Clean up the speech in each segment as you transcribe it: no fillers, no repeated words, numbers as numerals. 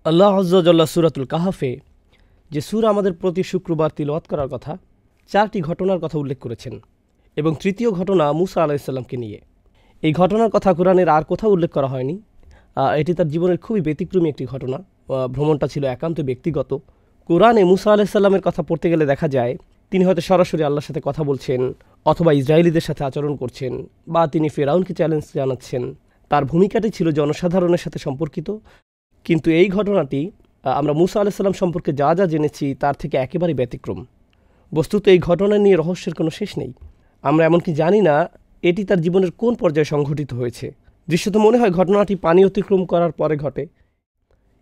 আল্লাহ আয্যা ওয়াজাল্লা সূরাতুল কাহফে যে সূরা আমাদের প্রতি শুক্রবার তিলাওয়াত করার কথা, 4টি ঘটনার কথা উল্লেখ করেছেন এবং তৃতীয় ঘটনা মূসা আলাইহিস সালামকে নিয়ে। এই ঘটনার কথা কোরআনের আর কোথাও উল্লেখ করা হয়নি। এটি তার জীবনের খুবই ব্যতিক্রমী একটি ঘটনা। ভ্রমণটা ছিল একান্ত ব্যক্তিগত। কোরআনে মূসা আলাইহিস সালামের কথা পড়তে গেলে দেখা যায় তিনি হয়তো সরাসরি আল্লাহর সাথে কথা বলছেন, অথবা ইসরায়েলিদের সাথে আচরণ করছেন, বা তিনি ফেরাউনকে চ্যালেঞ্জ জানাচ্ছেন। তার ভূমিকাটি ছিল জনসাধারণের সাথে সম্পর্কিত। কিন্তু এই ঘটনাটি আমরা মূসা আলাইহিস সালাম সম্পর্কে যা যা জেনেছি তার থেকে একেবারেই ব্যতিক্রম। বস্তুত এই ঘটনা নিয়ে রহস্যের কোনো শেষ নেই। আমরা এমনকি জানি না এটি তার জীবনের কোন পর্যায়ে সংঘটিত হয়েছে। দৃশ্যত মনে হয় ঘটনাটি পানি অতিক্রম করার পরে ঘটে,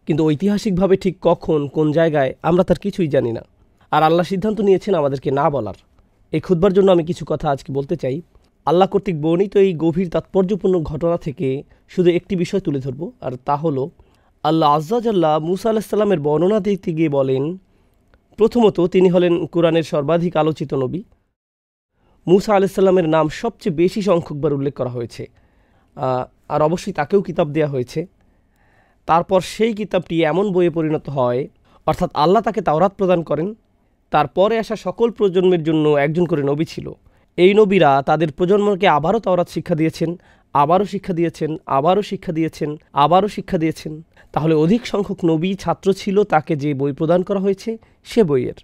কিন্তু ঐতিহাসিকভাবে ঠিক কখন কোন জায়গায় আমরা তার কিছুই জানি না। আর আল্লাহ সিদ্ধান্ত নিয়েছেন আমাদেরকে না বলার। এই খুতবার জন্য আমি কিছু কথা আজকে বলতে চাই। আল্লাহ কর্তৃক বর্ণিত এই গভীর তাৎপর্যপূর্ণ ঘটনা থেকে শুধু একটি বিষয় তুলে ধরব, আর তা হলো আল্লাহ আয্যা ওয়াজাল্লা মূসা আলাইহিস সালামের বর্ণনা দিতে গিয়ে বলেন, প্রথমত তিনি হলেন কোরআনের সর্বাধিক আলোচিত নবী। মূসা আলাইহিস সালামের নাম সবচেয়ে বেশি সংখ্যকবার উল্লেখ করা হয়েছে, আর অবশ্যই তাকেও কিতাব দেওয়া হয়েছে। তারপর সেই কিতাবটি এমন বইয়ে পরিণত হয়, অর্থাৎ আল্লাহ তাকে তাওরাত প্রদান করেন। তারপরে আসা সকল প্রজন্মের জন্য একজন করে নবী ছিল। এই নবীরা তাদের প্রজন্মকে আবারও তাওরাত শিক্ষা দিয়েছেন, আবারও শিক্ষা দিয়েছেন, আবারও শিক্ষা দিয়েছেন, আবারও শিক্ষা দিয়েছেন। তাহলে অধিক সংখ্যক নবী ছাত্র ছিল তাকে যে বই প্রদান করা হয়েছে সে বইয়ের,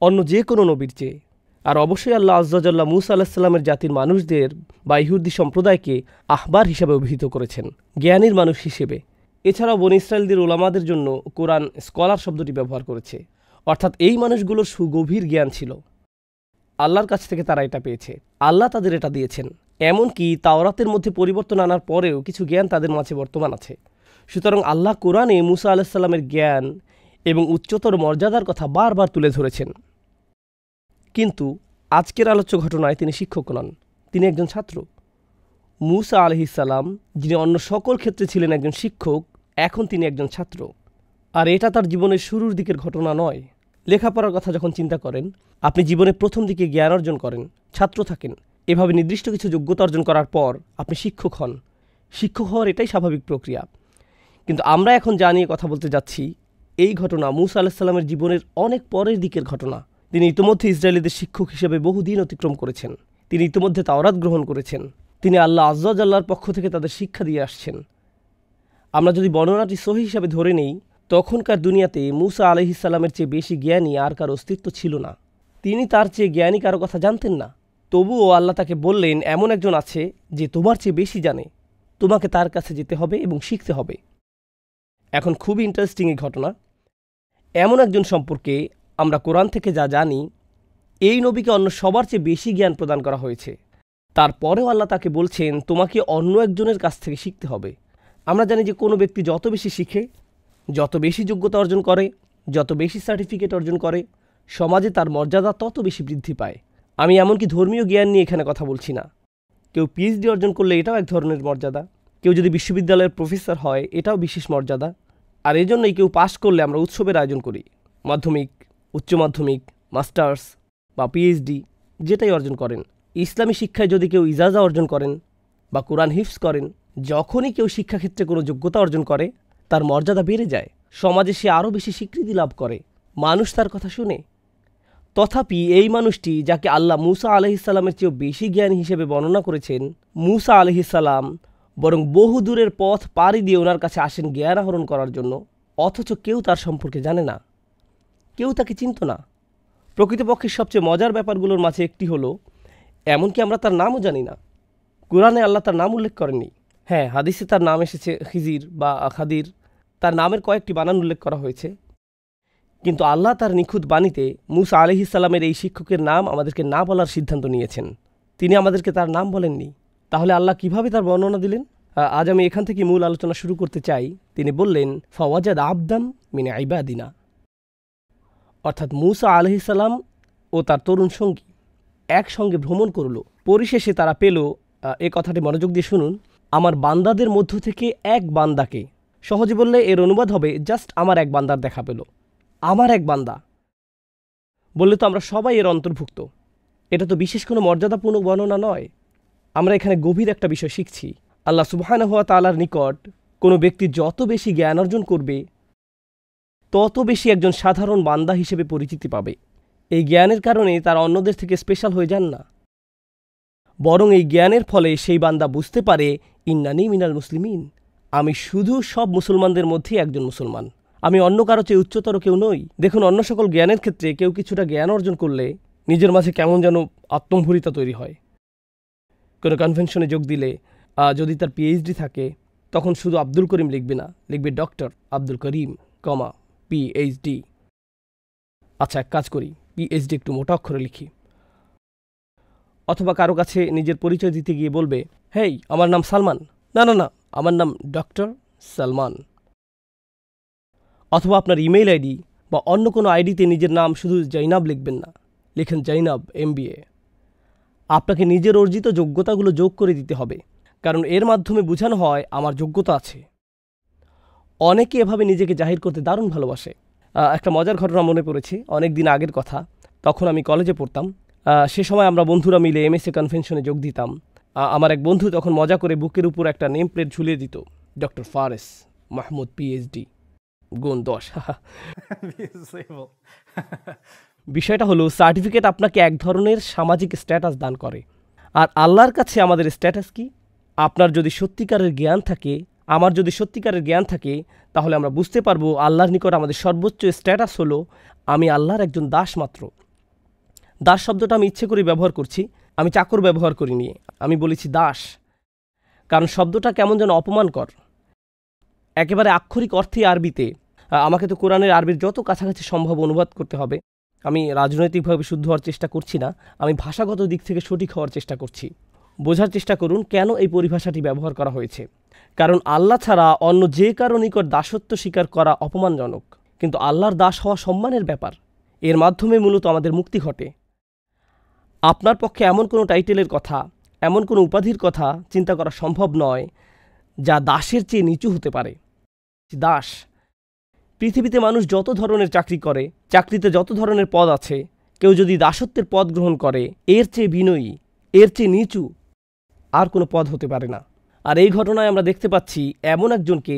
অন্য যে কোনো নবীর চেয়ে। আর অবশ্যই আল্লাহ আয্যা ওয়াজাল্লা মূসা আলাইহিস সালামের জাতির মানুষদের বা ইহুদি সম্প্রদায়কে আহবার হিসাবে অভিহিত করেছেন, জ্ঞানীর মানুষ হিসেবে। এছাড়াও বনী ইসরায়েলদের উলামাদের জন্য কোরআন স্কলার শব্দটি ব্যবহার করেছে, অর্থাৎ এই মানুষগুলোর সুগভীর জ্ঞান ছিল। আল্লাহর কাছ থেকে তারা এটা পেয়েছে, আল্লাহ তাদের এটা দিয়েছেন। এমনকি তাওরাতের মধ্যে পরিবর্তন আনার পরেও কিছু জ্ঞান তাদের মাঝে বর্তমান আছে। সুতরাং আল্লাহ কোরআনে মূসা আলাইহিস সালামের জ্ঞান এবং উচ্চতর মর্যাদার কথা বারবার তুলে ধরেছেন। কিন্তু আজকের আলোচ্য ঘটনায় তিনি শিক্ষক নন, তিনি একজন ছাত্র। মূসা আলাইহিস সালাম, যিনি অন্য সকল ক্ষেত্রে ছিলেন একজন শিক্ষক, এখন তিনি একজন ছাত্র। আর এটা তার জীবনের শুরুর দিকের ঘটনা নয়। লেখাপড়ার কথা যখন চিন্তা করেন, আপনি জীবনের প্রথম দিকে জ্ঞান অর্জন করেন, ছাত্র থাকেন, এভাবে নির্দিষ্ট কিছু যোগ্যতা অর্জন করার পর আপনি শিক্ষক হন। শিক্ষক হওয়ার এটাই স্বাভাবিক প্রক্রিয়া। কিন্তু আমরা এখন যা নিয়ে কথা বলতে যাচ্ছি, এই ঘটনা মূসা আলাইহিস সালামের জীবনের অনেক পরের দিকের ঘটনা। তিনি ইতিমধ্যে ইসরায়েলিদের শিক্ষক হিসেবে বহুদিন অতিক্রম করেছেন। তিনি ইতিমধ্যে তাওরাত গ্রহণ করেছেন। তিনি আল্লাহ আয্যা ওয়াজাল্লার পক্ষ থেকে তাদের শিক্ষা দিয়ে আসছেন। আমরা যদি বর্ণনাটি সহিহ হিসাবে ধরে নেই, তখনকার দুনিয়াতে মূসা আলাইহিস সালামের চেয়ে বেশি জ্ঞানী আর কারো অস্তিত্ব ছিল না। তিনি তার চেয়ে জ্ঞানী কারো কথা জানতেন না। তবুও আল্লাহ তাকে বললেন, এমন একজন আছে যে তোমার চেয়ে বেশি জানে, তোমাকে তার কাছে যেতে হবে এবং শিখতে হবে। এখন খুবই ইন্টারেস্টিং এই ঘটনা। এমন একজন সম্পর্কে আমরা কোরআন থেকে যা জানি, এই নবীকে অন্য সবার চেয়ে বেশি জ্ঞান প্রদান করা হয়েছে। তারপরেও আল্লাহ তাকে বলছেন তোমাকে অন্য একজনের কাছ থেকে শিখতে হবে। আমরা জানি যে কোনো ব্যক্তি যত বেশি শিখে, যত বেশি যোগ্যতা অর্জন করে, যত বেশি সার্টিফিকেট অর্জন করে, সমাজে তার মর্যাদা তত বেশি বৃদ্ধি পায়। আমি এমনকি ধর্মীয় জ্ঞান নিয়ে এখানে কথা বলছি না। কেউ পিএইচডি অর্জন করলে এটাও এক ধরনের মর্যাদা। কেউ যদি বিশ্ববিদ্যালয়ের প্রফেসর হয় এটাও বিশেষ মর্যাদা। আর এই জন্যই কেউ পাশ করলে আমরা উৎসবের আয়োজন করি। মাধ্যমিক, উচ্চ মাধ্যমিক, মাস্টার্স বা পিএইচডি যেটাই অর্জন করেন। ইসলামী শিক্ষায় যদি কেউ ইজাজা অর্জন করেন বা কোরআন হিফজ করেন, যখনই কেউ শিক্ষাক্ষেত্রে কোনো যোগ্যতা অর্জন করে তার মর্যাদা বেড়ে যায়, সমাজে সে আরও বেশি স্বীকৃতি লাভ করে, মানুষ তার কথা শুনে। তথাপি এই মানুষটি, যাকে আল্লাহ মূসা আলাইহিস সালামের চেয়েও বেশি জ্ঞানী হিসেবে বর্ণনা করেছেন, মূসা আলাইহিস সালাম বরং বহু দূরের পথ পাড়ি দিয়ে ওনার কাছে আসেন জ্ঞান আহরণ করার জন্য, অথচ কেউ তার সম্পর্কে জানে না, কেউ তাকে চিনত না। প্রকৃতপক্ষে সবচেয়ে মজার ব্যাপারগুলোর মাঝে একটি হলো, এমনকি আমরা তার নামও জানি না। কোরআনে আল্লাহ তার নাম উল্লেখ করেননি। হ্যাঁ, হাদিসে তার নাম এসেছে খিজির বা খাদির, তার নামের কয়েকটি বানান উল্লেখ করা হয়েছে। কিন্তু আল্লাহ তার নিখুঁত বাণীতে মূসা আলাইহিস সালামের এই শিক্ষকের নাম আমাদেরকে না বলার সিদ্ধান্ত নিয়েছেন। তিনি আমাদেরকে তার নাম বলেননি। তাহলে আল্লাহ কিভাবে তার বর্ণনা দিলেন? আজ আমি এখান থেকে মূল আলোচনা শুরু করতে চাই। তিনি বললেন, ফাওয়াজাদ আবদাম মিন ইবাদিনা, অর্থাৎ মূসা আলাইহিস সালাম ও তার তরুণ সঙ্গী একসঙ্গে ভ্রমণ করল। পরিশেষে তারা পেল, এ কথাটি মনোযোগ দিয়ে শুনুন, আমার বান্দাদের মধ্য থেকে এক বান্দাকে। সহজে বললে এর অনুবাদ হবে জাস্ট আমার এক বান্দার দেখা পেল। আমার এক বান্দা বললে তো আমরা সবাই এর অন্তর্ভুক্ত। এটা তো বিশেষ কোনো মর্যাদাপূর্ণ বর্ণনা নয়। আমরা এখানে গভীর একটা বিষয় শিখছি। আল্লাহ সুবহানাহু ওয়া তাআলার নিকট কোনো ব্যক্তি যত বেশি জ্ঞান অর্জন করবে, তত বেশি একজন সাধারণ বান্দা হিসেবে পরিচিতি পাবে। এই জ্ঞানের কারণে তারা অন্যদের থেকে স্পেশাল হয়ে যান না, বরং এই জ্ঞানের ফলে সেই বান্দা বুঝতে পারে ইন্নানি মিনাল মুসলিমিন, আমি শুধু সব মুসলমানদের মধ্যেই একজন মুসলমান, আমি অন্য কারো চেয়ে উচ্চতর কেউ নই। দেখুন, অন্য সকল জ্ঞানের ক্ষেত্রে কেউ কিছুটা জ্ঞান অর্জন করলে নিজের মাঝে কেমন যেন আত্মম্ভরিতা তৈরি হয়। কোনো কনভেনশনে যোগ দিলে যদি তার পিএইচডি থাকে, তখন শুধু আব্দুল করিম লিখবে না, লিখবে ডক্টর আব্দুল করিম, পিএইচডি। আচ্ছা, এক কাজ করি, পিএইচডি একটু মোটা অক্ষরে লিখি। অথবা কারো কাছে নিজের পরিচয় দিতে গিয়ে বলবে, হেই, আমার নাম সালমান। না না না, আমার নাম ডক্টর সালমান। অথবা আপনার ইমেইল আইডি বা অন্য কোনো আইডিতে নিজের নাম শুধু জৈনাব লিখবেন না, লিখেন জৈনাব MBA। আপনাকে নিজের অর্জিত যোগ্যতাগুলো যোগ করে দিতে হবে, কারণ এর মাধ্যমে বোঝানো হয় আমার যোগ্যতা আছে। অনেকে এভাবে নিজেকে জাহির করতে দারুণ ভালোবাসে। একটা মজার ঘটনা মনে পড়েছে, অনেক দিন আগের কথা। তখন আমি কলেজে পড়তাম। সে সময় আমরা বন্ধুরা মিলে MSA কনভেনশনে যোগ দিতাম। আমার এক বন্ধু তখন মজা করে বুকের উপর একটা নেম প্লেট ঝুলিয়ে দিত, ডক্টর ফারেস মাহমুদ PhD, গুণ 10। বিষয়টা হলো, সার্টিফিকেট আপনাকে এক ধরনের সামাজিক স্ট্যাটাস দান করে। আর আল্লাহর কাছে আমাদের স্ট্যাটাস কি? আপনার যদি সত্যিকারের জ্ঞান থাকে, আমার যদি সত্যিকারের জ্ঞান থাকে, তাহলে আমরা বুঝতে পারবো আল্লাহর নিকট আমাদের সর্বোচ্চ স্ট্যাটাস হলো আমি আল্লাহর একজন দাস মাত্র। দাস শব্দটা আমি ইচ্ছে করে ব্যবহার করছি, আমি চাকর ব্যবহার করিনি, আমি বলেছি দাস, কারণ শব্দটা কেমন যেন অপমানকর। একেবারে আক্ষরিক অর্থে আরবিতে আমাকে তো কোরআনের আরবির যত কাছাকাছি সম্ভব অনুবাদ করতে হবে। আমি রাজনৈতিকভাবে শুদ্ধ হওয়ার চেষ্টা করছি না, আমি ভাষাগত দিক থেকে সঠিক হওয়ার চেষ্টা করছি। বোঝার চেষ্টা করুন কেন এই পরিভাষাটি ব্যবহার করা হয়েছে। কারণ আল্লাহ ছাড়া অন্য যে কারো নিকট দাসত্ব স্বীকার করা অপমানজনক, কিন্তু আল্লাহর দাস হওয়া সম্মানের ব্যাপার। এর মাধ্যমে মূলত আমাদের মুক্তি ঘটে। আপনার পক্ষে এমন কোনো টাইটেলের কথা, এমন কোনো উপাধির কথা চিন্তা করা সম্ভব নয় যা দাসের চেয়ে নিচু হতে পারে। দাস, পৃথিবীতে মানুষ যত ধরনের চাকরি করে, চাকরিতে যত ধরনের পদ আছে, কেউ যদি দাসত্বের পদ গ্রহণ করে, এর চেয়ে বিনয়ী, এর চেয়ে নিচু আর কোনো পদ হতে পারে না। আর এই ঘটনায় আমরা দেখতে পাচ্ছি এমন একজনকে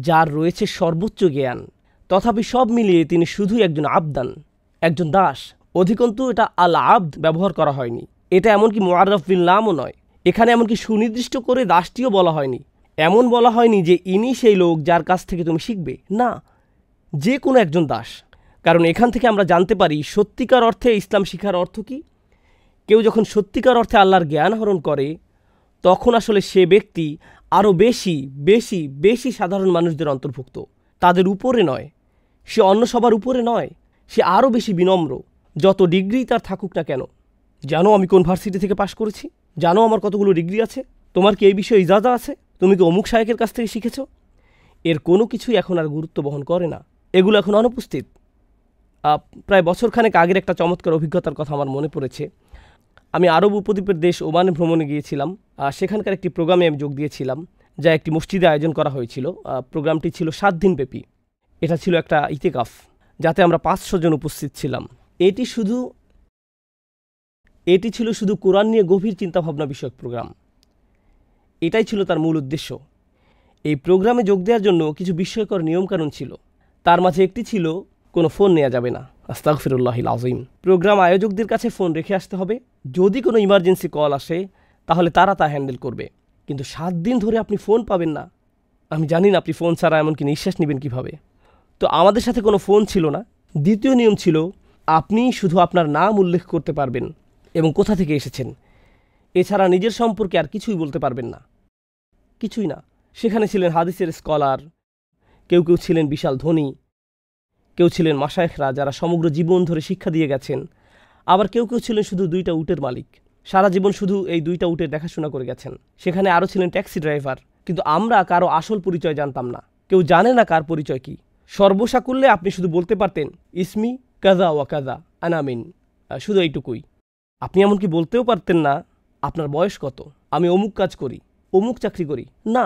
যার রয়েছে সর্বোচ্চ জ্ঞান, তথাপি সব মিলিয়ে তিনি শুধুই একজন আবদান, একজন দাস। অধিকন্তু এটা আল আবদ ব্যবহার করা হয়নি, এটা এমনকি মুআররাফ বিল নামও নয়। এখানে এমনকি সুনির্দিষ্ট করে দাসটিও বলা হয়নি। এমন বলা হয়নি যে ইনি সেই লোক যার কাছ থেকে তুমি শিখবে, না, যে কোনো একজন দাস। কারণ এখান থেকে আমরা জানতে পারি সত্যিকার অর্থে ইসলাম শিখার অর্থ কি। কেউ যখন সত্যিকার অর্থে আল্লাহর জ্ঞান আহরণ করে, তখন আসলে সে ব্যক্তি আরও বেশি বেশি বেশি সাধারণ মানুষদের অন্তর্ভুক্ত, তাদের উপরে নয়, সে অন্য সবার উপরে নয়, সে আরও বেশি বিনম্র। যত ডিগ্রি তার থাকুক না কেন, জানো আমি কোন ভার্সিটি থেকে পাশ করেছি, জানো আমার কতগুলো ডিগ্রি আছে, তোমার কি এই বিষয়ে ইজাজা আছে, তুমি কি অমুক শায়েখের কাছ থেকে শিখেছ, এর কোনো কিছুই এখন আর গুরুত্ব বহন করে না। এগুলো এখন অনুপস্থিত। প্রায় বছরখানেক আগের একটা চমৎকার অভিজ্ঞতার কথা আমার মনে পড়েছে। আমি আরব উপদ্বীপের দেশ ওমানে ভ্রমণে গিয়েছিলাম। সেখানকার একটি প্রোগ্রামে আমি যোগ দিয়েছিলাম, যা একটি মসজিদে আয়োজন করা হয়েছিল। প্রোগ্রামটি ছিল 7 দিন ব্যাপী। এটা ছিল একটা ইতিকাফ, যাতে আমরা 500 জন উপস্থিত ছিলাম। এটি ছিল শুধু কোরআন নিয়ে গভীর চিন্তাভাবনা বিষয়ক প্রোগ্রাম। এটাই ছিল তার মূল উদ্দেশ্য। এই প্রোগ্রামে যোগ দেওয়ার জন্য কিছু বিস্ময়কর নিয়মকানুন ছিল। তার মাঝে একটি ছিল, কোনো ফোন নেওয়া যাবে না। আস্তাগফিরুল্লাহিল আযীম। প্রোগ্রাম আয়োজকদের কাছে ফোন রেখে আসতে হবে। যদি কোনো ইমার্জেন্সি কল আসে, তাহলে তারা তা হ্যান্ডেল করবে। কিন্তু 7 দিন ধরে আপনি ফোন পাবেন না। আমি জানি না আপনি ফোন ছাড়া এমনকি নিঃশ্বাস নেবেন কীভাবে। তো আমাদের সাথে কোনো ফোন ছিল না। দ্বিতীয় নিয়ম ছিল, আপনি শুধু আপনার নাম উল্লেখ করতে পারবেন এবং কোথা থেকে এসেছেন, এছাড়া নিজের সম্পর্কে আর কিছুই বলতে পারবেন না, কিছুই না। সেখানে ছিলেন হাদিসের স্কলার, কেউ কেউ ছিলেন বিশাল ধনী, কেউ ছিলেন মাশায়েখরা যারা সমগ্র জীবন ধরে শিক্ষা দিয়ে গেছেন, আবার কেউ কেউ ছিলেন শুধু 2টা উটের মালিক, সারা জীবন শুধু এই 2টা উটের দেখাশোনা করে গেছেন। সেখানে আরও ছিলেন ট্যাক্সি ড্রাইভার। কিন্তু আমরা কারো আসল পরিচয় জানতাম না, কেউ জানে না কার পরিচয় কি। সর্বসাকুল্যে আপনি শুধু বলতে পারতেন, ইসমি কাজা ওয়া কাজা আনামিন, শুধু এইটুকুই। আপনি এমনকি বলতেও পারতেন না আপনার বয়স কত, আমি অমুক কাজ করি, অমুক চাকরি করি, না।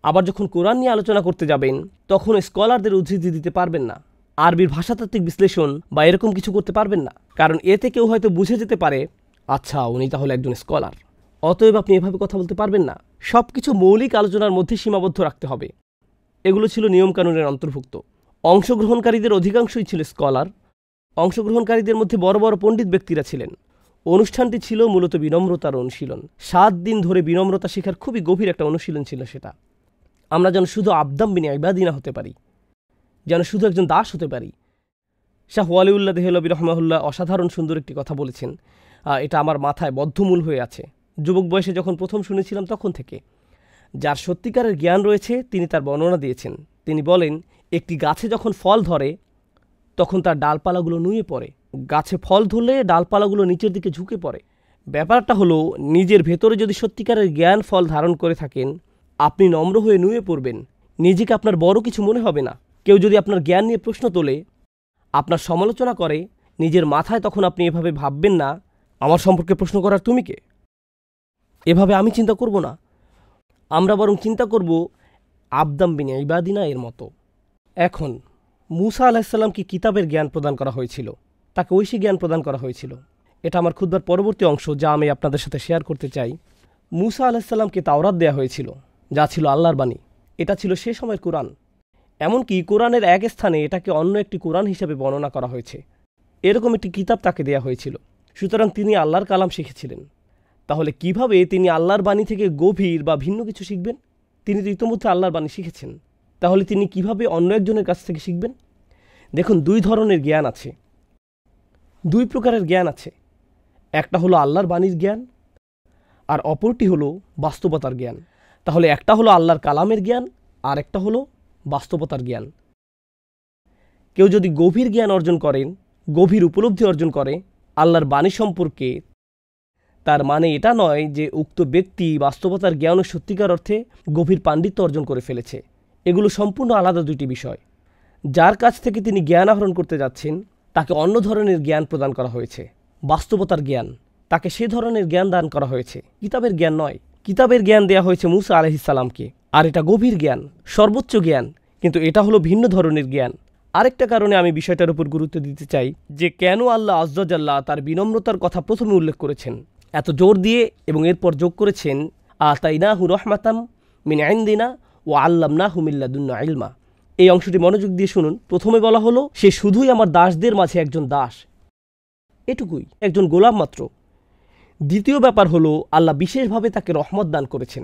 আবার যখন কোরআন নিয়ে আলোচনা করতে যাবেন, তখন স্কলারদের উদ্ধৃতি দিতে পারবেন না, আরবির ভাষাতাত্ত্বিক বিশ্লেষণ বা এরকম কিছু করতে পারবেন না, কারণ এতে কেউ হয়তো বুঝে যেতে পারে, আচ্ছা উনি তাহলে একজন স্কলার। অতএব আপনি এভাবে কথা বলতে পারবেন না। সব কিছু মৌলিক আলোচনার মধ্যে সীমাবদ্ধ রাখতে হবে। এগুলো ছিল নিয়মকানুনের অন্তর্ভুক্ত। অংশগ্রহণকারীদের অধিকাংশই ছিল স্কলার। অংশগ্রহণকারীদের মধ্যে বড় বড় পণ্ডিত ব্যক্তিরা ছিলেন। অনুষ্ঠানটি ছিল মূলত বিনম্রতার অনুশীলন। 7 দিন ধরে বিনম্রতা শেখার খুবই গভীর একটা অনুশীলন ছিল সেটা। আমরা যেন শুধু আবদাম বিন ইবাদিনা হতে পারি, যেন শুধু একজন দাস হতে পারি। শাহ ওয়ালিউল্লাহ দেহলভী রহমাহুল্লাহ অসাধারণ সুন্দর একটি কথা বলেছেন, এটা আমার মাথায় বদ্ধমূল হয়ে আছে। যুবক বয়সে যখন প্রথম শুনেছিলাম তখন থেকে। যার সত্যিকারের জ্ঞান রয়েছে তিনি তার বর্ণনা দিয়েছেন। তিনি বলেন, একটি গাছে যখন ফল ধরে তখন তার ডালপালাগুলো নুয়ে পড়ে। গাছে ফল ধরলে ডালপালাগুলো নিচের দিকে ঝুঁকে পড়ে। ব্যাপারটা হলো, নিজের ভেতরে যদি সত্যিকারের জ্ঞান ফল ধারণ করে থাকেন, আপনি নম্র হয়ে নুয়ে পড়বেন। নিজেকে আপনার বড় কিছু মনে হবে না। কেউ যদি আপনার জ্ঞান নিয়ে প্রশ্ন তোলে, আপনার সমালোচনা করে, নিজের মাথায় তখন আপনি এভাবে ভাববেন না, আমার সম্পর্কে প্রশ্ন করার তুমি কে? এভাবে আমি চিন্তা করব না। আমরা বরং চিন্তা করব আবদাম বিন ইবাদিনা এর মতো। এখন মূসা আলাইহিসসালামকে কিতাবের জ্ঞান প্রদান করা হয়েছিল, তাকে ঐশী জ্ঞান প্রদান করা হয়েছিল। এটা আমার খুতবার পরবর্তী অংশ, যা আমি আপনাদের সাথে শেয়ার করতে চাই। মূসা আলাইহিসসালামকে তাওরাত দেয়া হয়েছিল, যা ছিল আল্লাহর বাণী। এটা ছিল সে সময়ের কোরআন। এমনকি কোরআনের এক স্থানে এটাকে অন্য একটি কোরআন হিসেবে বর্ণনা করা হয়েছে। এরকম একটি কিতাব তাকে দেয়া হয়েছিল। সুতরাং তিনি আল্লাহর কালাম শিখেছিলেন। তাহলে কিভাবে তিনি আল্লাহর বাণী থেকে গভীর বা ভিন্ন কিছু শিখবেন? তিনি তো ইতোমধ্যে আল্লাহর বাণী শিখেছেন। তাহলে তিনি কিভাবে অন্য একজনের কাছ থেকে শিখবেন? দেখুন, 2 ধরনের জ্ঞান আছে, 2 প্রকারের জ্ঞান আছে। একটা হলো আল্লাহর বাণীর জ্ঞান, আর অপরটি হলো বাস্তবতার জ্ঞান। তাহলে একটা হলো আল্লাহর কালামের জ্ঞান, আর একটা হলো বাস্তবতার জ্ঞান। কেউ যদি গভীর জ্ঞান অর্জন করেন, গভীর উপলব্ধি অর্জন করে আল্লাহর বাণী সম্পর্কে, তার মানে এটা নয় যে উক্ত ব্যক্তি বাস্তবতার জ্ঞান ও সত্যিকার অর্থে গভীর পাণ্ডিত্য অর্জন করে ফেলেছে। এগুলো সম্পূর্ণ আলাদা 2টি বিষয়। যার কাছ থেকে তিনি জ্ঞান আহরণ করতে যাচ্ছেন তাকে অন্য ধরনের জ্ঞান প্রদান করা হয়েছে, বাস্তবতার জ্ঞান। তাকে সে ধরনের জ্ঞান দান করা হয়েছে, কিতাবের জ্ঞান নয়। কিতাবের জ্ঞান দেয়া হয়েছে মূসা আলাইহিসসালামকে, আর এটা গভীর জ্ঞান, সর্বোচ্চ জ্ঞান, কিন্তু এটা হলো ভিন্ন ধরনের জ্ঞান। আরেকটা কারণে আমি বিষয়টার উপর গুরুত্ব দিতে চাই যে কেন আল্লাহ আযজা জাল্লা তার বিনম্রতার কথা প্রথমে উল্লেখ করেছেন এত জোর দিয়ে, এবং এরপর যোগ করেছেন আতাইনাহু রাহমাতাম মিন ইনদিনা ওয়া আল্লামনাহু মিন লাদুন্না ইলমা। এই অংশটি মনোযোগ দিয়ে শুনুন। প্রথমে বলা হলো, সে শুধুই আমার দাসদের মাঝে একজন দাস, এটুকুই, একজন গোলাম মাত্র। দ্বিতীয় ব্যাপার হলো, আল্লাহ বিশেষভাবে তাকে রহমত দান করেছেন।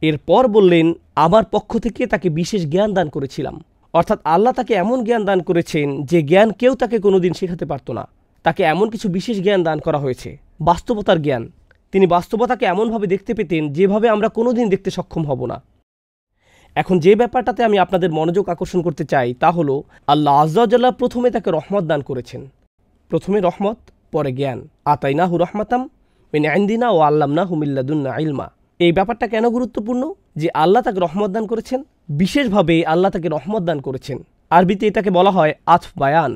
এরপর বললেন, আমার পক্ষ থেকে তাকে বিশেষ জ্ঞান দান করেছিলাম। অর্থাৎ আল্লাহ তাকে এমন জ্ঞান দান করেছেন যে জ্ঞান কেউ তাকে কোনোদিন শেখাতে পারত না। তাকে এমন কিছু বিশেষ জ্ঞান দান করা হয়েছে, বাস্তবতার জ্ঞান। তিনি বাস্তবতাকে এমনভাবে দেখতে পেতেন যেভাবে আমরা কোনোদিন দেখতে সক্ষম হব না। এখন যে ব্যাপারটাতে আমি আপনাদের মনোযোগ আকর্ষণ করতে চাই তা হলো, আল্লাহ আযজা ওয়া জাল্লা প্রথমে তাকে রহমত দান করেছেন। প্রথমে রহমত, পরে জ্ঞান। আতাইনাহু রাহমাতাম মিন ইনদিনা ওয়া আল্লামনাহু মিন লাদুন্না ইলমা। এই ব্যাপারটা কেন গুরুত্বপূর্ণ যে আল্লাহ তাকে রহমত দান করেছেন? বিশেষভাবে আল্লাহ তাকে রহমত দান করেছেন। আরবিতে এটাকে বলা হয় আতফ বায়ান।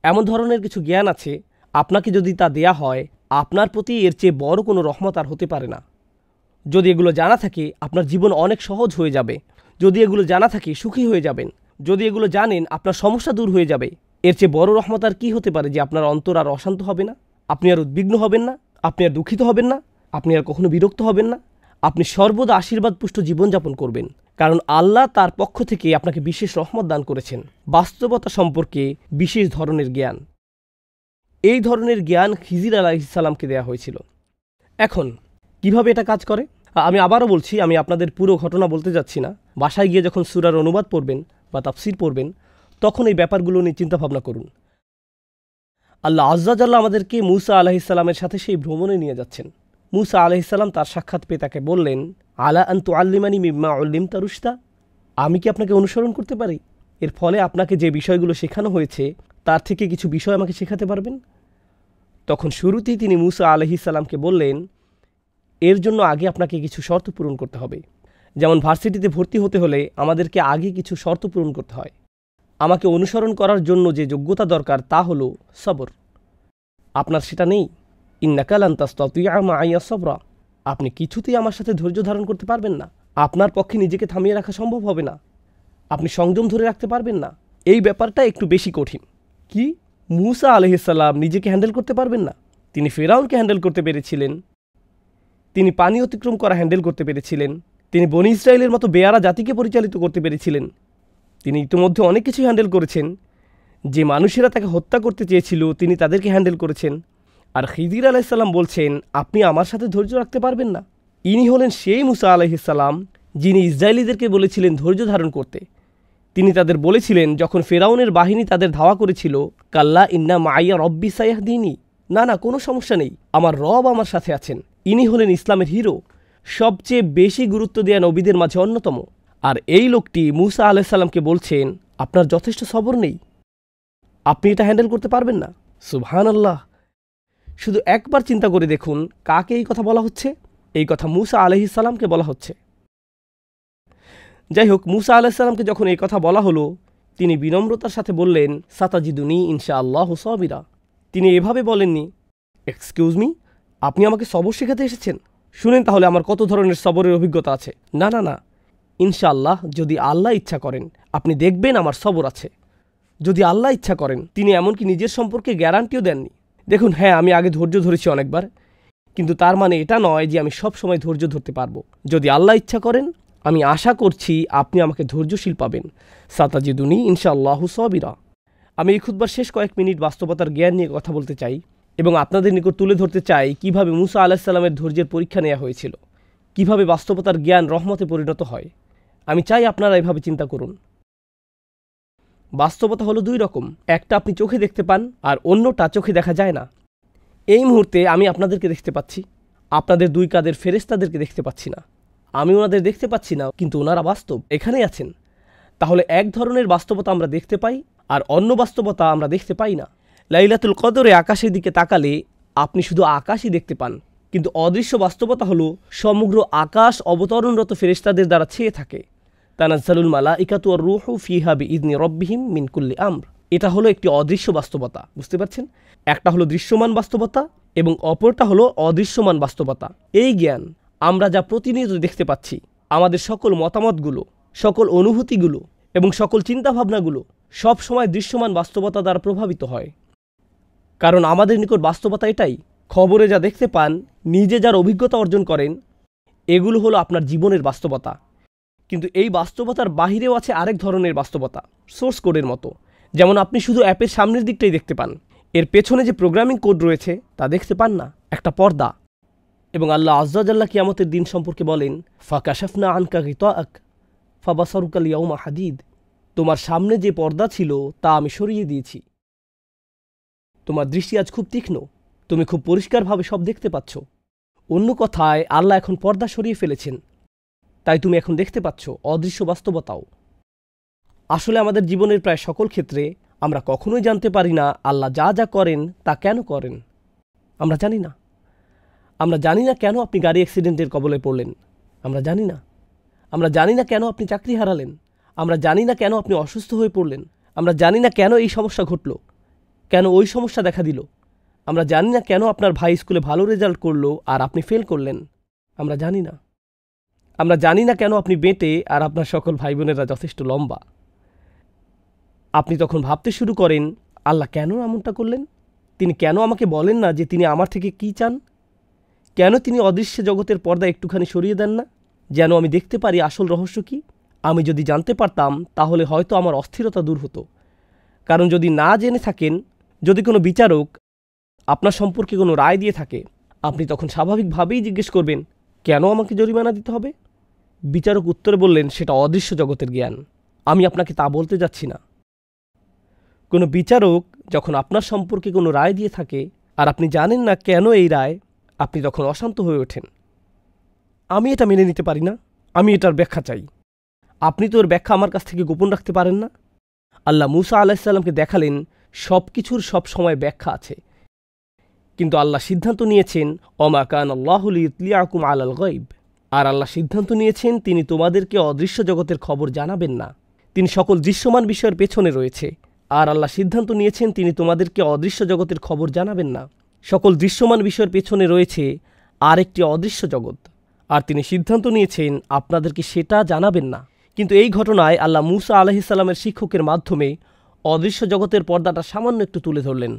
এমন ধরনের কিছু জ্ঞান আছে, আপনাকে যদি তা দেয়া হয়, আপনার প্রতি এর চেয়ে বড় কোনো রহমত আর হতে পারে না। যদি এগুলো জানা থাকে, আপনার জীবন অনেক সহজ হয়ে যাবে। যদি এগুলো জানা থাকে, সুখী হয়ে যাবেন। যদি এগুলো জানেন, আপনার সমস্যা দূর হয়ে যাবে। এর চেয়ে বড় রহমত আর কি হতে পারে যে আপনার অন্তর আর অশান্ত হবে না, আপনি আর উদ্বিগ্ন হবেন না, আপনি আর দুঃখিত হবেন না, আপনি আর কখনো বিরক্ত হবেন না। আপনি সর্বদা আশীর্বাদ পুষ্ট জীবনযাপন করবেন, কারণ আল্লাহ তার পক্ষ থেকে আপনাকে বিশেষ রহমত দান করেছেন, বাস্তবতা সম্পর্কে বিশেষ ধরনের জ্ঞান। এই ধরনের জ্ঞান খিজির আলাইহিসসালামকে দেয়া হয়েছিল। এখন কিভাবে এটা কাজ করে? আমি আবারও বলছি, আমি আপনাদের পুরো ঘটনা বলতে যাচ্ছি না। বাসায় গিয়ে যখন সূরার অনুবাদ পড়বেন বা তাফসীর পড়বেন, তখন এই ব্যাপারগুলো নিয়ে চিন্তাভাবনা করুন। আল্লাহ আযজা জাল্লা আমাদেরকে মূসা আলাইহিসসালামের সাথে সেই ভ্রমণে নিয়ে যাচ্ছেন। মূসা আলাইহিসসালাম তার সাক্ষাৎ পেয়ে তাকে বললেন, আলা আন তুআল্লিমানি মিম্মা উল্লিমতা রুশদা, আমি কি আপনাকে অনুসরণ করতে পারি? এর ফলে আপনাকে যে বিষয়গুলো শেখানো হয়েছে তার থেকে কিছু বিষয় আমাকে শেখাতে পারবেন? তখন শুরুতেই তিনি মূসা আলাইহিসসালামকে বললেন, এর জন্য আগে আপনাকে কিছু শর্ত পূরণ করতে হবে। যেমন ভার্সিটিতে ভর্তি হতে হলে আমাদেরকে আগে কিছু শর্ত পূরণ করতে হয়। আমাকে অনুসরণ করার জন্য যে যোগ্যতা দরকার তা হলো সবর। আপনার সেটা নেই। ইন্নাকা লান তাসতাতিআ মাইয়া সবরা, আপনি কিছুতেই আমার সাথে ধৈর্য ধারণ করতে পারবেন না। আপনার পক্ষে নিজেকে থামিয়ে রাখা সম্ভব হবে না। আপনি সংযম ধরে রাখতে পারবেন না। এই ব্যাপারটা একটু বেশি কঠিন। কি? মূসা আলাইহিসসালাম নিজেকে হ্যান্ডেল করতে পারবেন না? তিনি ফেরাউনকে হ্যান্ডেল করতে পেরেছিলেন, তিনি পানি অতিক্রম করা হ্যান্ডেল করতে পেরেছিলেন, তিনি বনি ইসরায়েলের মতো বেয়ারা জাতিকে পরিচালিত করতে পেরেছিলেন, তিনি ইতিমধ্যে অনেক কিছু হ্যান্ডেল করেছেন। যে মানুষেরা তাকে হত্যা করতে চেয়েছিল তিনি তাদেরকে হ্যান্ডেল করেছেন। আর খিজির আলাইহিসসালাম বলছেন, আপনি আমার সাথে ধৈর্য রাখতে পারবেন না? ইনি হলেন সেই মুসা আলাইহিসসালাম যিনি ইসরায়েলিদেরকে বলেছিলেন ধৈর্য ধারণ করতে। তিনি তাদের বলেছিলেন যখন ফেরাউনের বাহিনী তাদের ধাওয়া করেছিল, কাল্লা ইন্না মাইয়া রব্বি সায়াহদিনী, না না কোনো সমস্যা নেই, আমার রব আমার সাথে আছেন। ইনি হলেন ইসলামের হিরো, সবচেয়ে বেশি গুরুত্ব দেয়া নবীদের মাঝে অন্যতম। আর এই লোকটি মুসা আলাইহিসসালামকে বলছেন, আপনার যথেষ্ট সবর নেই, আপনি এটা হ্যান্ডেল করতে পারবেন না। সুবহানাল্লাহ! শুধু একবার চিন্তা করে দেখুন, কাকে এই কথা বলা হচ্ছে? এই কথা মুসা আলাইহিসসালামকে বলা হচ্ছে। যাই হোক, মুসা আলাইহিসসালামকে যখন এই কথা বলা হলো, তিনি বিনম্রতার সাথে বললেন, সাতাজিদুনি ইনশাআল্লাহ সাবিরা। তিনি এভাবে বলেননি, এক্সকিউজ মি, আপনি আমাকে সবর শেখাতে এসেছেন? শুনেন তাহলে আমার কত ধরনের সবরের অভিজ্ঞতা আছে। না না না, ইনশাআল্লাহ, যদি আল্লাহ ইচ্ছা করেন আপনি দেখবেন আমার সবর আছে। যদি আল্লাহ ইচ্ছা করেন। তিনি এমনকি নিজের সম্পর্কে গ্যারান্টিও দেননি। দেখুন, হ্যাঁ, আমি আগে ধৈর্য ধরেছি অনেকবার, কিন্তু তার মানে এটা নয় যে আমি সব সময় ধৈর্য ধরতে পারবো। যদি আল্লাহ ইচ্ছা করেন, আমি আশা করছি আপনি আমাকে ধৈর্যশীল পাবেন। সাতাজিদুনি ইনশাআল্লাহ সাবিরা। আমি এই খুতবার শেষ কয়েক মিনিট বাস্তবতার জ্ঞান নিয়ে কথা বলতে চাই এবং আপনাদের নিকট তুলে ধরতে চাই কিভাবে মুসা আলাইহিসসালামের ধৈর্যের পরীক্ষা নেওয়া হয়েছিল, কিভাবে বাস্তবতার জ্ঞান রহমতে পরিণত হয়। আমি চাই আপনারা এভাবে চিন্তা করুন। বাস্তবতা হলো দুই রকম, একটা আপনি চোখে দেখতে পান আর অন্যটা চোখে দেখা যায় না। এই মুহূর্তে আমি আপনাদেরকে দেখতে পাচ্ছি, আপনাদের দুই কাঁধের ফেরেশতাদেরকে দেখতে পাচ্ছি না। আমি ওনাদের দেখতে পাচ্ছি না, কিন্তু ওনারা বাস্তব, এখানেই আছেন। তাহলে এক ধরনের বাস্তবতা আমরা দেখতে পাই আর অন্য বাস্তবতা আমরা দেখতে পাই না। লাইলাতুল কদরে আকাশের দিকে তাকালে আপনি শুধু আকাশই দেখতে পান, কিন্তু অদৃশ্য বাস্তবতা হলো সমগ্র আকাশ অবতরণরত ফেরেশতাদের দ্বারা ছেয়ে থাকে। তানাজ্জালুল মালাইকাতু ওয়ার রূহু ফিহা বিইذনি রাব্বিহিম মিন কুল্লি আমর। এটা হলো একটি অদৃশ্য বাস্তবতা, বুঝতে পারছেন? একটা হলো দৃশ্যমান বাস্তবতা এবং অপরটা হলো অদৃশ্যমান বাস্তবতা। এই জ্ঞান আমরা যা প্রতিনিয়ত দেখতে পাচ্ছি, আমাদের সকল মতামতগুলো, সকল অনুভূতিগুলো এবং সকল চিন্তাভাবনাগুলো সব সময় দৃশ্যমান বাস্তবতা দ্বারা প্রভাবিত হয়। কারণ আমাদের নিকট বাস্তবতা এটাই। খবরে যা দেখতে পান, নিজে যার অভিজ্ঞতা অর্জন করেন, এগুলো হলো আপনার জীবনের বাস্তবতা। কিন্তু এই বাস্তবতার বাহিরেও আছে আরেক ধরনের বাস্তবতা, সোর্স কোডের মতো। যেমন আপনি শুধু অ্যাপের সামনের দিকটাই দেখতে পান, এর পেছনে যে প্রোগ্রামিং কোড রয়েছে তা দেখতে পান না, একটা পর্দা। এবং আল্লাহ আযজা জাল্লা কিয়ামতের দিন সম্পর্কে বলেন, ফাকাশাফনা আনকা গিতাআক ফাবাসারুকাল ইয়াউমা হাদিদ। তোমার সামনে যে পর্দা ছিল তা আমি সরিয়ে দিয়েছি, তোমার দৃষ্টি আজ খুব তীক্ষ্ণ, তুমি খুব পরিষ্কারভাবে সব দেখতে পাচ্ছ। অন্য কথায় আল্লাহ এখন পর্দা সরিয়ে ফেলেছেন, তাই তুমি এখন দেখতে পাচ্ছ অদৃশ্য বাস্তবতাও। আসলে আমাদের জীবনের প্রায় সকল ক্ষেত্রে আমরা কখনোই জানতে পারি না আল্লাহ যা যা করেন তা কেন করেন। আমরা জানি না। আমরা জানি না কেন আপনি গাড়ি অ্যাক্সিডেন্টের কবলে পড়লেন, আমরা জানি না। আমরা জানি না কেন আপনি চাকরি হারালেন, আমরা জানি না কেন আপনি অসুস্থ হয়ে পড়লেন, আমরা জানি না কেন এই সমস্যা ঘটল, কেন ওই সমস্যা দেখা দিল। আমরা জানি না কেন আপনার ভাই স্কুলে ভালো রেজাল্ট করলো আর আপনি ফেল করলেন, আমরা জানি না। আমরা জানি না কেন আপনি বেঁটে আর আপনার সকল ভাই বোনেরা যথেষ্ট লম্বা। আপনি তখন ভাবতে শুরু করেন, আল্লাহ কেন এমনটা করলেন? তিনি কেন আমাকে বলেন না যে তিনি আমার থেকে কি চান? কেন তিনি অদৃশ্য জগতের পর্দা একটুখানি সরিয়ে দেন না, যেন আমি দেখতে পারি আসল রহস্য কি? আমি যদি জানতে পারতাম তাহলে হয়তো আমার অস্থিরতা দূর হতো। কারণ যদি না জেনে থাকেন, যদি কোনো বিচারক আপনার সম্পর্কে কোনো রায় দিয়ে থাকে, আপনি তখন স্বাভাবিকভাবেই জিজ্ঞেস করবেন, কেন আমাকে জরিমানা দিতে হবে? বিচারক উত্তরে বললেন, সেটা অদৃশ্য জগতের জ্ঞান, আমি আপনাকে তা বলতে যাচ্ছি না। কোনো বিচারক যখন আপনার সম্পর্কে কোনো রায় দিয়ে থাকে আর আপনি জানেন না কেন এই রায়, আপনি তখন অশান্ত হয়ে ওঠেন। আমি এটা মেনে নিতে পারি না, আমি এটার ব্যাখ্যা চাই। আপনি তো এর ব্যাখ্যা আমার কাছ থেকে গোপন রাখতে পারেন না। আল্লাহ মুসা আলাইহিসসালামকে দেখালেন সব কিছুর সব সময় ব্যাখ্যা আছে, কিন্তু আল্লাহ সিদ্ধান্ত নিয়েছেন ওমা কানা আল্লাহু লিইতলিআকুম আলাল গায়ব। আর আল্লাহ সিদ্ধান্ত নিয়েছেন তিনি তোমাদেরকে অদৃশ্য জগতের খবর জানাবেন না। তিনি সকল দৃশ্যমান বিষয়ের পেছনে রয়েছে। আর আল্লাহ সিদ্ধান্ত নিয়েছেন তিনি তোমাদেরকে অদৃশ্য জগতের খবর জানাবেন না। সকল দৃশ্যমান বিষয়ের পেছনে রয়েছে আর একটি অদৃশ্য জগৎ, আর তিনি সিদ্ধান্ত নিয়েছেন আপনাদেরকে সেটা জানাবেন না। কিন্তু এই ঘটনায় আল্লাহ মুসা আলাইহিসসালামের শিক্ষকের মাধ্যমে অদৃশ্য জগতের পর্দাটা সামান্য একটু তুলে ধরলেন,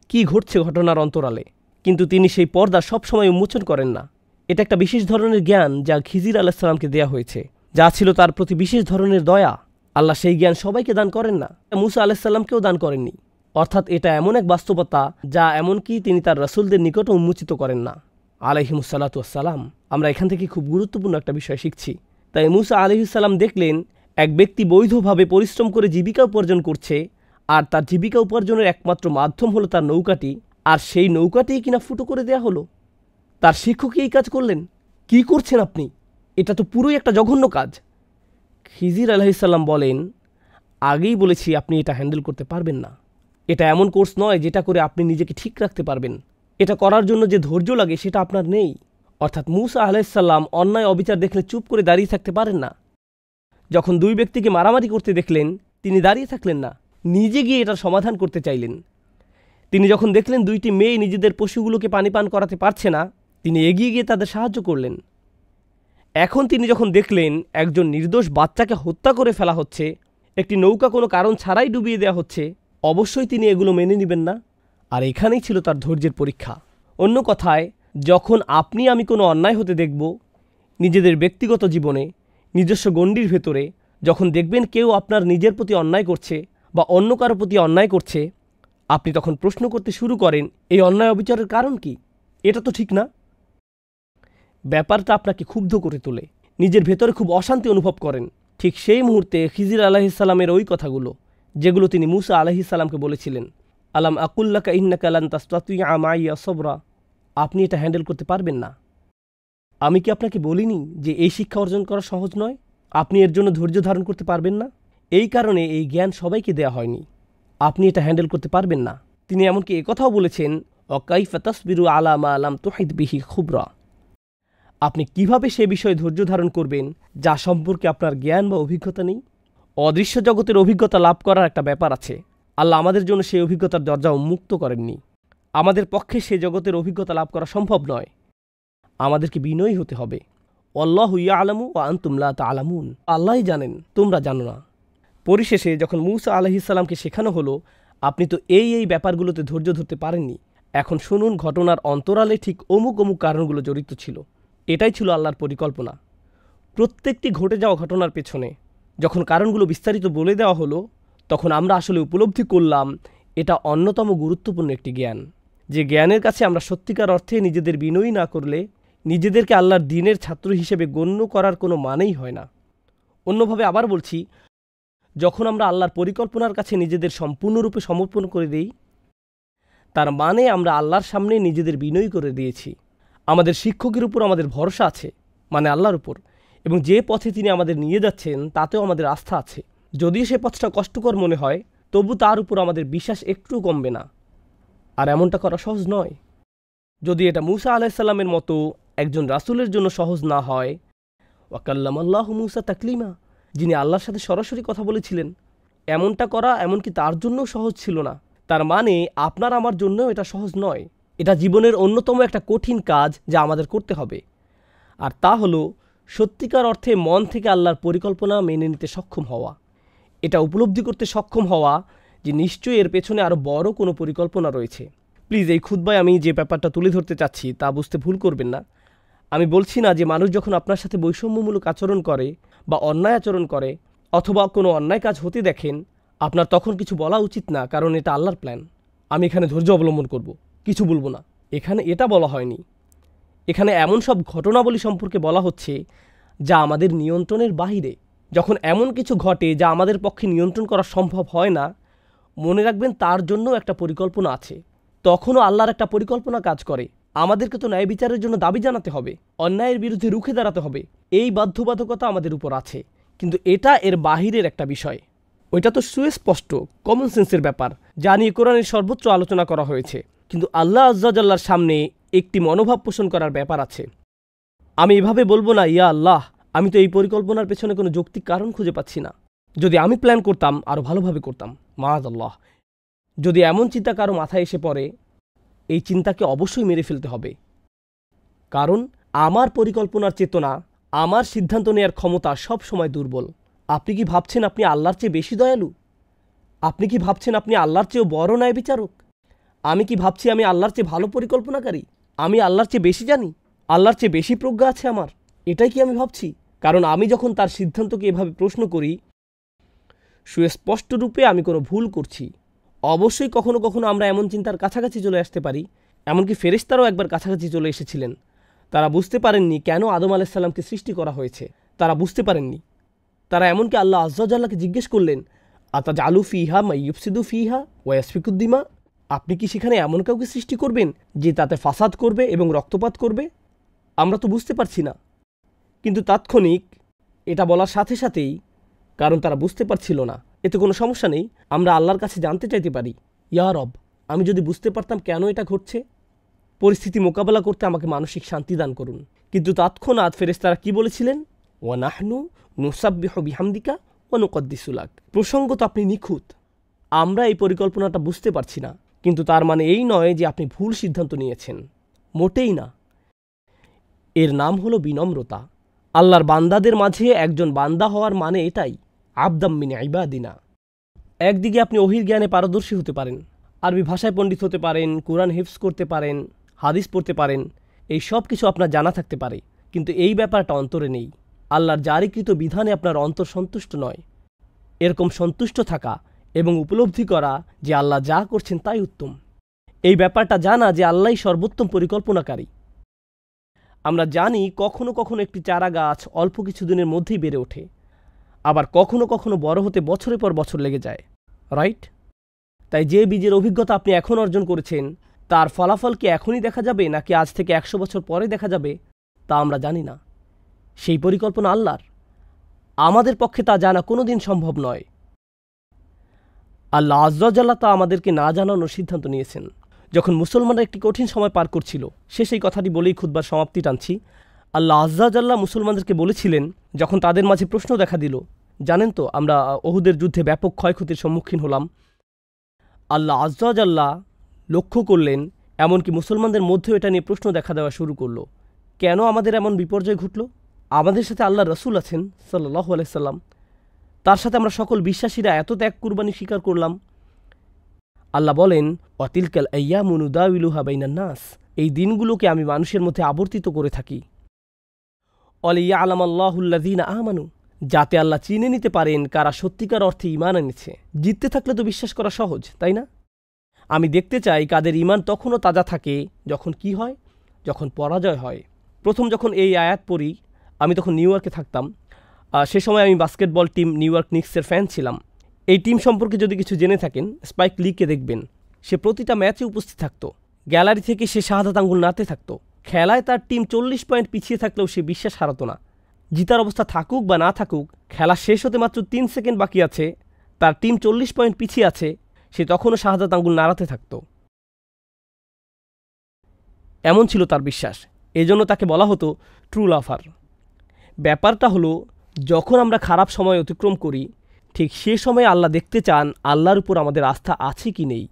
কি ঘটছে ঘটনার অন্তরালে। কিন্তু তিনি সেই পর্দা সবসময় উন্মোচন করেন না। এটা একটা বিশেষ ধরনের জ্ঞান যা খিজির আলাইহিসসালামকে দেয়া হয়েছে, যা ছিল তার প্রতি বিশেষ ধরনের দয়া। আল্লাহ সেই জ্ঞান সবাইকে দান করেন না, মুসা আলাইহিসসালামকেও দান করেননি। অর্থাৎ এটা এমন এক বাস্তবতা যা এমনকি তিনি তার রাসূলদের নিকটও উন্মোচিত করেন না আলাইহিমুসসালাতু ওয়াসসালাম। আমরা এখান থেকে খুব গুরুত্বপূর্ণ একটা বিষয় শিখছি। তাই মুসা আলাইহিসসালাম দেখলেন এক ব্যক্তি বৈধভাবে পরিশ্রম করে জীবিকা উপার্জন করছে, আর তার জীবিকা উপার্জনের একমাত্র মাধ্যম হলো তার নৌকাটি, আর সেই নৌকাটিই কিনা ফুটো করে দেয়া হলো। তার শিক্ষকই এই কাজ করলেন। কি করছেন আপনি? এটা তো পুরোই একটা জঘন্য কাজ। খিজির আলাইহিসসালাম বলেন, আগেই বলেছি আপনি এটা হ্যান্ডেল করতে পারবেন না। এটা এমন কোর্স নয় যেটা করে আপনি নিজেকে ঠিক রাখতে পারবেন। এটা করার জন্য যে ধৈর্য লাগে সেটা আপনার নেই। অর্থাৎ মুসা আলাইহিসসালাম অন্যায় অবিচার দেখলে চুপ করে দাঁড়িয়ে থাকতে পারেন না। যখন দুই ব্যক্তিকে মারামারি করতে দেখলেন, তিনি দাঁড়িয়ে থাকলেন না, নিজে গিয়ে এটার সমাধান করতে চাইলেন। তিনি যখন দেখলেন দুইটি মেয়ে নিজেদের পশুগুলোকে পানি পান করাতে পারছে না, তিনি এগিয়ে গিয়ে তাদের সাহায্য করলেন। এখন তিনি যখন দেখলেন একজন নির্দোষ বাচ্চাকে হত্যা করে ফেলা হচ্ছে, একটি নৌকা কোনো কারণ ছাড়াই ডুবিয়ে দেওয়া হচ্ছে, অবশ্যই তিনি এগুলো মেনে নেবেন না। আর এখানেই ছিল তার ধৈর্যের পরীক্ষা। অন্য কথায়, যখন আপনি আমি কোনো অন্যায় হতে দেখব, নিজেদের ব্যক্তিগত জীবনে, নিজস্ব গণ্ডির ভেতরে, যখন দেখবেন কেউ আপনার নিজের প্রতি অন্যায় করছে বা অন্য কারো প্রতি অন্যায় করছে, আপনি তখন প্রশ্ন করতে শুরু করেন, এই অন্যায় অবিচারের কারণ কি? এটা তো ঠিক না। ব্যাপারটা আপনাকে ক্ষুব্ধ করে তোলে, নিজের ভেতরে খুব অশান্তি অনুভব করেন। ঠিক সেই মুহূর্তে খিজির আলাইহিসসালামের ওই কথাগুলো, যেগুলো তিনি মুসা আলাইহিসসালামকে বলেছিলেন, আলাম আকুল্লাকা ইন্নাকা লান তাসতাতিয়া মাইয়া সবরা, আপনি এটা হ্যান্ডেল করতে পারবেন না। আমি কি আপনাকে বলিনি যে এই শিক্ষা অর্জন করা সহজ নয়? আপনি এর জন্য ধৈর্য ধারণ করতে পারবেন না। এই কারণে এই জ্ঞান সবাইকে দেয়া হয়নি। আপনি এটা হ্যান্ডেল করতে পারবেন না। তিনি এমনকি একথাও বলেছেন, অকাইফা তাসবিরু আলা মা লাম তুহিত বিহি খুবরা, আপনি কিভাবে সে বিষয়ে ধৈর্য ধারণ করবেন যা সম্পর্কে আপনার জ্ঞান বা অভিজ্ঞতা নেই? অদৃশ্য জগতের অভিজ্ঞতা লাভ করার একটা ব্যাপার আছে। আল্লাহ আমাদের জন্য সেই অভিজ্ঞতার দরজা উন্মুক্ত করেননি। আমাদের পক্ষে সে জগতের অভিজ্ঞতা লাভ করা সম্ভব নয়। আমাদেরকে বিনয়ী হতে হবে। আল্লাহু ইয়ালামু ওয়া আনতুম লা তা'লামুন, আল্লাহই জানেন, তোমরা জানো না। পরিশেষে যখন মুসা আলাইহিসসালামকে শেখানো হলো, আপনি তো এই ব্যাপারগুলোতে ধৈর্য ধরতে পারেননি, এখন শুনুন ঘটনার অন্তরালে ঠিক অমুক অমুক কারণগুলো জড়িত ছিল। এটাই ছিল আল্লাহর পরিকল্পনা। প্রত্যেকটি ঘটে যাওয়া ঘটনার পেছনে যখন কারণগুলো বিস্তারিত বলে দেওয়া হলো, তখন আমরা আসলে উপলব্ধি করলাম এটা অন্যতম গুরুত্বপূর্ণ একটি জ্ঞান, যে জ্ঞানের কাছে আমরা সত্যিকার অর্থে নিজেদের বিনয়ী না করলে নিজেদেরকে আল্লাহর দ্বীনের ছাত্র হিসেবে গণ্য করার কোনো মানেই হয় না। অন্যভাবে আবার বলছি, যখন আমরা আল্লাহর পরিকল্পনার কাছে নিজেদের সম্পূর্ণরূপে সমর্পণ করে দিই, তার মানে আমরা আল্লাহর সামনে নিজেদের বিনয়ী করে দিয়েছি। আমাদের শিক্ষকের উপর আমাদের ভরসা আছে, মানে আল্লাহর উপর, এবং যে পথে তিনি আমাদের নিয়ে যাচ্ছেন তাতেও আমাদের আস্থা আছে। যদিও সে পথটা কষ্টকর মনে হয়, তবু তার উপর আমাদের বিশ্বাস একটু কমবে না। আর এমনটা করা সহজ নয়। যদি এটা মুসা আলাইহিসসালামের মতো একজন রাসূলের জন্য সহজ না হয়, ওয়াকাল্লামাল্লাহু মুসা তাকলিমা, যিনি আল্লাহর সাথে সরাসরি কথা বলেছিলেন, এমনটা করা এমনকি তার জন্যও সহজ ছিল না। তার মানে আপনার আমার জন্যও এটা সহজ নয়। এটা জীবনের অন্যতম একটা কঠিন কাজ যা আমাদের করতে হবে। আর তা হলো সত্যিকার অর্থে মন থেকে আল্লাহর পরিকল্পনা মেনে নিতে সক্ষম হওয়া। এটা উপলব্ধি করতে সক্ষম হওয়া যে নিশ্চয়ই এর পেছনে আরও বড় কোনো পরিকল্পনা রয়েছে। প্লিজ এই খুতবায় আমি যে ব্যাপারটা তুলে ধরতে চাচ্ছি তা বুঝতে ভুল করবেন না। আমি বলছি না যে মানুষ যখন আপনার সাথে বৈষম্যমূলক আচরণ করে বা অন্যায় আচরণ করে অথবা কোনো অন্যায় কাজ হতে দেখেন, আপনার তখন কিছু বলা উচিত না, কারণ এটা আল্লাহর প্ল্যান। আমি এখানে ধৈর্য অবলম্বন করব, কিছু বলবো না। এখানে এটা বলা হয়নি। এখানে এমন সব ঘটনাবলী সম্পর্কে বলা হচ্ছে যা আমাদের নিয়ন্ত্রণের বাহিরে। যখন এমন কিছু ঘটে যা আমাদের পক্ষে নিয়ন্ত্রণ করা সম্ভব হয় না, মনে রাখবেন তার জন্য একটা পরিকল্পনা আছে। তখনও আল্লাহর একটা পরিকল্পনা কাজ করে। আমাদেরকে তো ন্যায় বিচারের জন্য দাবি জানাতে হবে, অন্যায়ের বিরুদ্ধে রুখে দাঁড়াতে হবে। এই বাধ্যবাধকতা আমাদের উপর আছে, কিন্তু এটা এর বাহিরের একটা বিষয়। ওইটা তো সুস্পষ্ট কমন সেন্সের ব্যাপার, যা নিয়ে কোরআনের সর্বোচ্চ আলোচনা করা হয়েছে। কিন্তু আল্লাহ আজ্জা জাল্লার সামনে একটি মনোভাব পোষণ করার ব্যাপার আছে। আমি এভাবে বলবো না, ইয়া আল্লাহ, আমি তো এই পরিকল্পনার পেছনে কোনো যৌক্তিক কারণ খুঁজে পাচ্ছি না। যদি আমি প্ল্যান করতাম আরও ভালোভাবে করতাম। মাআযাল্লাহ। যদি এমন চিন্তা কারো মাথায় এসে পড়ে, এই চিন্তাকে অবশ্যই মেরে ফেলতে হবে। কারণ আমার পরিকল্পনার চেতনা, আমার সিদ্ধান্ত নেওয়ার ক্ষমতা সব সময় দুর্বল। আপনি কি ভাবছেন আপনি আল্লাহর চেয়ে বেশি দয়ালু? আপনি কি ভাবছেন আপনি আল্লাহর চেয়েও বড় ন্যায় বিচারক? আমি কি ভাবছি আমি আল্লাহর চেয়ে ভালো পরিকল্পনাকারী? আমি আল্লাহর চেয়ে বেশি জানি, আল্লাহর চেয়ে বেশি প্রজ্ঞা আছে আমার? এটাই কি আমি ভাবছি? কারণ আমি যখন তার সিদ্ধান্তকে এভাবে প্রশ্ন করি, সুস্পষ্ট রূপে আমি কোনো ভুল করছি। অবশ্যই কখনো কখনো আমরা এমন চিন্তার কাছাকাছি চলে আসতে পারি, এমনকি ফেরেশতারাও একবার কাছাকাছি চলে এসেছিলেন। তারা বুঝতে পারেননি কেন আদম আলাইসাল্লামকে সৃষ্টি করা হয়েছে, তারা বুঝতে পারেননি। তারা এমনকি আল্লাহ আজ্জা জাল্লাহকে জিজ্ঞেস করলেন, আতাজআলু ফিহা মাইয়ুফসিদু ফিহা ওয়া ইয়াসফিকুদ দিমা, আপনি কি সেখানে এমন কাউকে সৃষ্টি করবেন যে তাতে ফাসাদ করবে এবং রক্তপাত করবে? আমরা তো বুঝতে পারছি না। কিন্তু তাৎক্ষণিক এটা বলার সাথে সাথেই, কারণ তারা বুঝতে পারছিল না, এতে কোনো সমস্যা নেই, আমরা আল্লাহর কাছে জানতে চাইতে পারি, ইয়া রব, আমি যদি বুঝতে পারতাম কেন এটা ঘটছে, পরিস্থিতি মোকাবেলা করতে আমাকে মানসিক শান্তি দান করুন। কিন্তু তৎক্ষণাৎ ফেরেশতারা কি বলেছিলেন? ওয়া নাহনু নুসাব্বিহু বিহামদিকা ওয়া নুকদ্দিসু লাক, প্রসঙ্গত আপনি নিখুঁত, আমরা এই পরিকল্পনাটা বুঝতে পারছি না, কিন্তু তার মানে এই নয় যে আপনি ভুল সিদ্ধান্ত নিয়েছেন, মোটেই না। এর নাম হলো বিনম্রতা। আল্লাহর বান্দাদের মাঝে একজন বান্দা হওয়ার মানে এটাই, আবদাম মিন ইবাদিনা। একদিকে আপনি ওহির জ্ঞানে পারদর্শী হতে পারেন, আরবি ভাষায় পণ্ডিত হতে পারেন, কোরআন হিফজ করতে পারেন, হাদিস পড়তে পারেন, এই সব কিছু আপনার জানা থাকতে পারে, কিন্তু এই ব্যাপারটা অন্তরে নেই। আল্লাহর জারিকৃত বিধানে আপনার অন্তর সন্তুষ্ট নয়। এরকম সন্তুষ্ট থাকা এবং উপলব্ধি করা যে আল্লাহ যা করছেন তাই উত্তম, এই ব্যাপারটা জানা যে আল্লাহই সর্বোত্তম পরিকল্পনাকারী। আমরা জানি কখনো কখনো একটি চারা গাছ অল্প কিছুদিনের মধ্যেই বেড়ে ওঠে, আবার কখনো কখনো বড় হতে বছরের পর বছর লেগে যায়, রাইট? তাই যে বীজের অভিজ্ঞতা আপনি এখন অর্জন করেছেন তার ফলাফল কি এখনই দেখা যাবে নাকি আজ থেকে 100 বছর পরে দেখা যাবে তা আমরা জানি না। সেই পরিকল্পনা আল্লাহর, আমাদের পক্ষে তা জানা কোনোদিন সম্ভব নয়। আল্লাহ আজ্জা জাল্লাহ তা আমাদেরকে না জানানোর সিদ্ধান্ত নিয়েছেন। যখন মুসলমানরা একটি কঠিন সময় পার করছিল, সে সেই কথাটি বলেই খুতবার সমাপ্তি টানছি। আল্লাহ আজ্জা জাল্লাহ মুসলমানদেরকে বলেছিলেন, যখন তাদের মাঝে প্রশ্ন দেখা দিল, জানেন তো আমরা উহুদের যুদ্ধে ব্যাপক ক্ষয়ক্ষতির সম্মুখীন হলাম, আল্লাহ আজ্জা জাল্লাহ লক্ষ্য করলেন, এমনকি মুসলমানদের মধ্যেও এটা নিয়ে প্রশ্ন দেখা দেওয়া শুরু করলো, কেন আমাদের এমন বিপর্যয় ঘটল? আমাদের সাথে আল্লাহ রসুল আছেন সাল্লাল্লাহু আলাইহি সাল্লাম, তার সাথে আমরা সকল বিশ্বাসীরা এত ত্যাগ কুরবানি স্বীকার করলাম। আল্লাহ বলেন, ওয়াতিলকাল আইয়ামু নুদাউিলুহা বাইনান নাস, এই দিনগুলোকে আমি মানুষের মধ্যে আবর্তিত করে থাকি। ওয়ালিয়ালামাল্লাহুল্লাযীনা আমানু, যাতে আল্লাহ চিনে নিতে পারেন কারা সত্যিকার অর্থে ঈমান এনেছে। জিততে থাকলে তো বিশ্বাস করা সহজ, তাই না? আমি দেখতে চাই কাদের ঈমান তখনও তাজা থাকে যখন কি হয়, যখন পরাজয় হয়। প্রথম যখন এই আয়াত পড়ি, আমি তখন নিউ ইয়র্কে থাকতাম। সে সময় আমি বাস্কেটবল টিম নিউ ইয়র্ক নিক্সের ফ্যান ছিলাম। এই টিম সম্পর্কে যদি কিছু জেনে থাকেন, স্পাইক লিকে দেখবেন, সে প্রতিটা ম্যাচে উপস্থিত থাকত, গ্যালারি থেকে সে শাহাদাত আঙ্গুল নাড়তে থাকত। খেলায় তার টিম 40 পয়েন্ট পিছিয়ে থাকলেও সে বিশ্বাস হারাত না। জিতার অবস্থা থাকুক বা না থাকুক, খেলা শেষ হতে মাত্র 3 সেকেন্ড বাকি আছে, তার টিম 40 পয়েন্ট পিছিয়ে আছে, সে তখনও শাহাদাত আঙ্গুল নাড়াতে থাকত। এমন ছিল তার বিশ্বাস। এজন্য তাকে বলা হতো ট্রু লাভার। ব্যাপারটা হলো, যখন আমরা খারাপ সময় অতিক্রম করি, ঠিক সে সময় আল্লাহ দেখতে চান আল্লাহর উপর আমাদের আস্থা আছে কি নেই।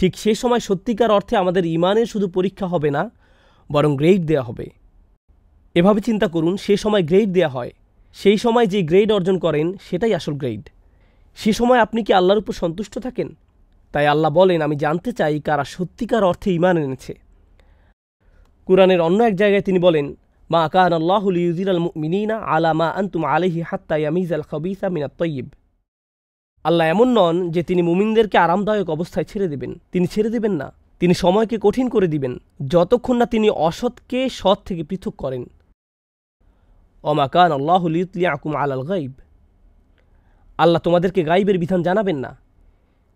ঠিক সে সময় সত্যিকার অর্থে আমাদের ঈমানের শুধু পরীক্ষা হবে না, বরং গ্রেড দেয়া হবে। এভাবে চিন্তা করুন, সে সময় গ্রেড দেয়া হয়, সেই সময় যে গ্রেড অর্জন করেন সেটাই আসল গ্রেড। সে সময় আপনি কি আল্লাহর উপর সন্তুষ্ট থাকেন? তাই আল্লাহ বলেন, আমি জানতে চাই কারা সত্যিকার অর্থে ঈমান এনেছে। কুরআনের অন্য এক জায়গায় তিনি বলেন, মা কানা আল্লাহু লিইউযিরাল মুমিনিনা আলা মা আনতুম আলাইহি হাত্তা ইয়ামিজাল খাবিসা মিনাত তাইয়্যিব। আল্লাহ এমন নন যে তিনি মুমিনদেরকে আরামদায়ক অবস্থায় ছেড়ে দেবেন। তিনি ছেড়ে দেবেন না, তিনি সময়কে কঠিন করে দিবেন যতক্ষণ না তিনি অসৎকে সৎ থেকে পৃথক করেন। ওমা কানা আল্লাহু লিইউতলিআকুম আলাল গায়ব, আল্লাহ তোমাদেরকে গায়বের বিধান জানাবেন না,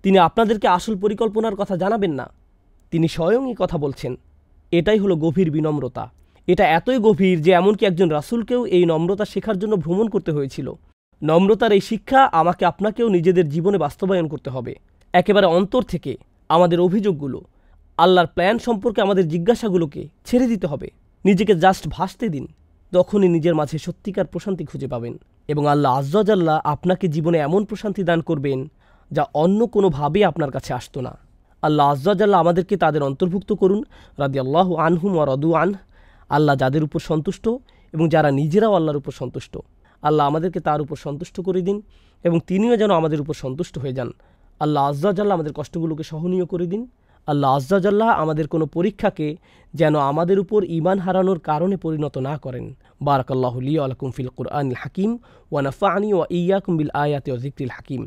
তিনি আপনাদেরকে আসল পরিকল্পনার কথা জানাবেন না, তিনি স্বয়ংই কথা বলছেন। এটাই হলো গভীর বিনম্রতা। এটা এতই গভীর যে এমনকি একজন রাসূলকেও এই নম্রতা শেখার জন্য ভ্রমণ করতে হয়েছিল। নম্রতার এই শিক্ষা আমাকে আপনাকেও নিজেদের জীবনে বাস্তবায়ন করতে হবে। একেবারে অন্তর থেকে আমাদের অভিযোগগুলো, আল্লাহর প্ল্যান সম্পর্কে আমাদের জিজ্ঞাসাগুলোকে ছেড়ে দিতে হবে। নিজেকে জাস্ট ভাসতে দিন, তখনই নিজের মাঝে সত্যিকার প্রশান্তি খুঁজে পাবেন এবং আল্লাহ আজ্জা জাল্লাহ আপনাকে জীবনে এমন প্রশান্তি দান করবেন যা অন্য কোনোভাবে আপনার কাছে আসতো না। আল্লাহ আজ্জা জাল্লাহ আমাদেরকে তাদের অন্তর্ভুক্ত করুন, রাদিয়াল্লাহু আনহুম ওয়া রাদু আনহু। আল্লাহ যাদের উপর সন্তুষ্ট এবং যারা নিজেরাও আল্লাহর উপর সন্তুষ্ট, আল্লাহ আমাদেরকে তার উপর সন্তুষ্ট করে দিন এবং তিনিও যেন আমাদের উপর সন্তুষ্ট হয়ে যান। আল্লাহ আজ্জা জাল্লাহ আমাদের কষ্টগুলোকে সহনীয় করে দিন। আল্লাহ আজ্জা জাল্লাহ আমাদের কোনো পরীক্ষাকে যেন আমাদের উপর ঈমান হারানোর কারণে পরিণত না করেন। বারাকাল্লাহু লি ওয়া লাকুম ফিল কুরআনিল হাকিম ওয়া নাফা'নি ওয়া ইয়্যাকুম বিল আয়াতি ওয়া যিকরিল হাকিম।